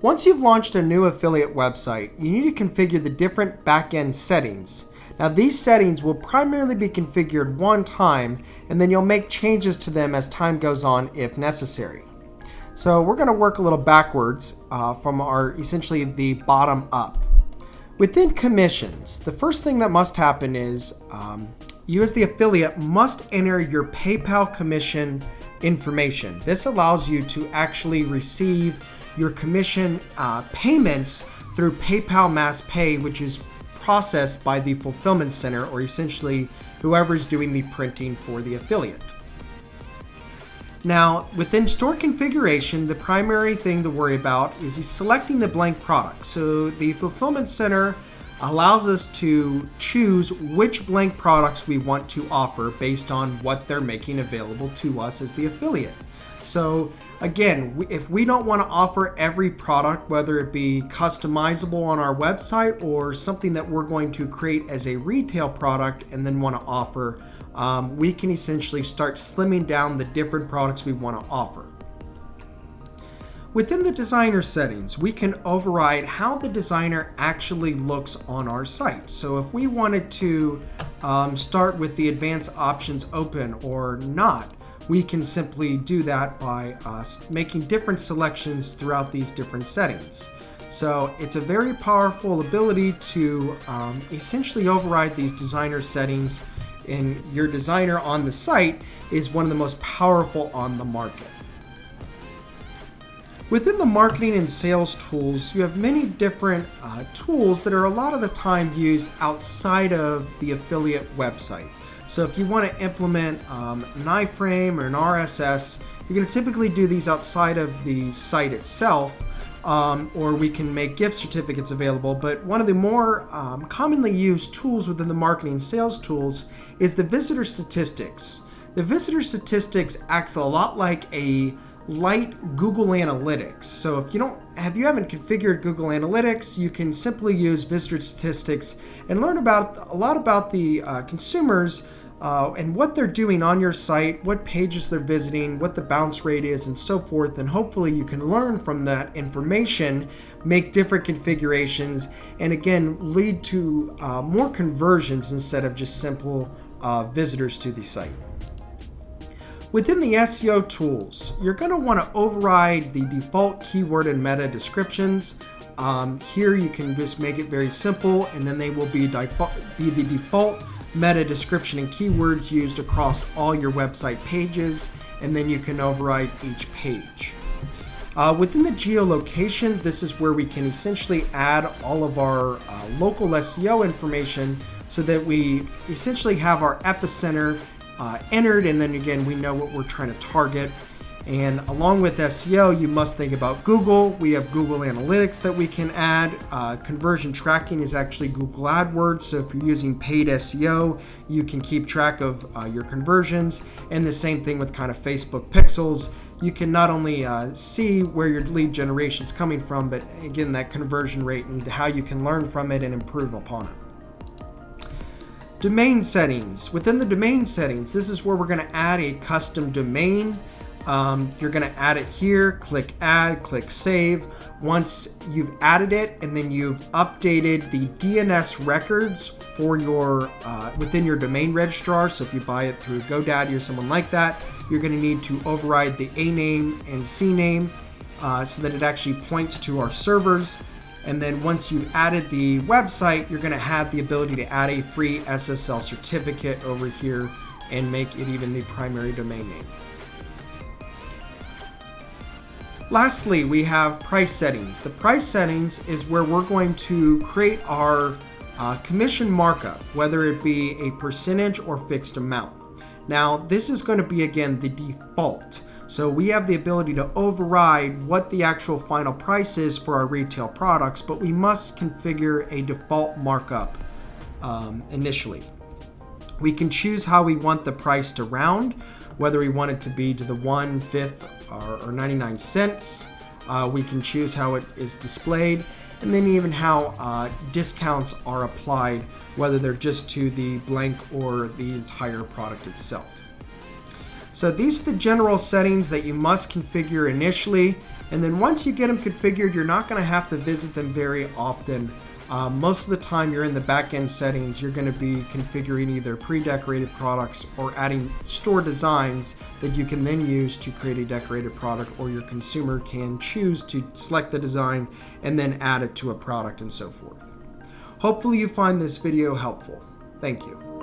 Once you've launched a new affiliate website, you need to configure the different back-end settings. Now these settings will primarily be configured one time, and then you'll make changes to them as time goes on if necessary. So we're going to work a little backwards from essentially the bottom up. Within commissions, the first thing that must happen is you as the affiliate must enter your PayPal commission information. This allows you to actually receive your commission payments through PayPal Mass Pay, which is processed by the fulfillment center, or essentially whoever's doing the printing for the affiliate. Now, within store configuration, the primary thing to worry about is selecting the blank product. So the fulfillment center allows us to choose which blank products we want to offer based on what they're making available to us as the affiliate. So again, if we don't want to offer every product, whether it be customizable on our website or something that we're going to create as a retail product and then want to offer, we can essentially start slimming down the different products we want to offer. Within the designer settings, we can override how the designer actually looks on our site. So if we wanted to start with the advanced options open or not, we can simply do that by making different selections throughout these different settings. So it's a very powerful ability to essentially override these designer settings, and your designer on the site is one of the most powerful on the market. Within the marketing and sales tools, you have many different tools that are a lot of the time used outside of the affiliate website. So if you want to implement an iframe or an RSS, you're going to typically do these outside of the site itself, or we can make gift certificates available. But one of the more commonly used tools within the marketing and sales tools is the visitor statistics. The visitor statistics acts a lot like a light Google Analytics. So if you haven't configured Google Analytics, you can simply use visitor statistics and learn a lot about the consumers and what they're doing on your site, what pages they're visiting, what the bounce rate is, and so forth. And hopefully you can learn from that information, make different configurations, and again lead to more conversions instead of just simple visitors to the site. Within the SEO tools, you're going to want to override the default keyword and meta descriptions. Here you can just make it very simple, and then they will be the default meta description and keywords used across all your website pages, and then you can override each page. Within the geolocation, this is where we can essentially add all of our local SEO information so that we essentially have our epicenter entered, and then again we know what we're trying to target. And along with SEO, you must think about Google. We have Google Analytics that we can add. Conversion tracking is actually Google AdWords. So if you're using paid SEO, you can keep track of your conversions. And the same thing with kind of Facebook pixels. You can not only see where your lead generation is coming from, but again, that conversion rate and how you can learn from it and improve upon it. Domain settings. Within the domain settings, this is where we're going to add a custom domain. You're going to add it here, click add, click save. Once you've added it and then you've updated the DNS records for your within your domain registrar, so if you buy it through GoDaddy or someone like that, you're going to need to override the A name and C name so that it actually points to our servers. And then once you've added the website, you're going to have the ability to add a free SSL certificate over here and make it even the primary domain name. Lastly, we have price settings. The price settings is where we're going to create our commission markup, whether it be a percentage or fixed amount. Now, this is going to be, again, the default. So we have the ability to override what the actual final price is for our retail products, but we must configure a default markup initially. We can choose how we want the price to round, whether we want it to be to the 1/5 or 99 cents. We can choose how it is displayed, and then even how discounts are applied, whether they're just to the blank or the entire product itself. So these are the general settings that you must configure initially. And then once you get them configured, you're not going to have to visit them very often. Most of the time you're in the back-end settings, you're going to be configuring either pre-decorated products or adding store designs that you can then use to create a decorated product, or your consumer can choose to select the design and then add it to a product and so forth. Hopefully you find this video helpful. Thank you.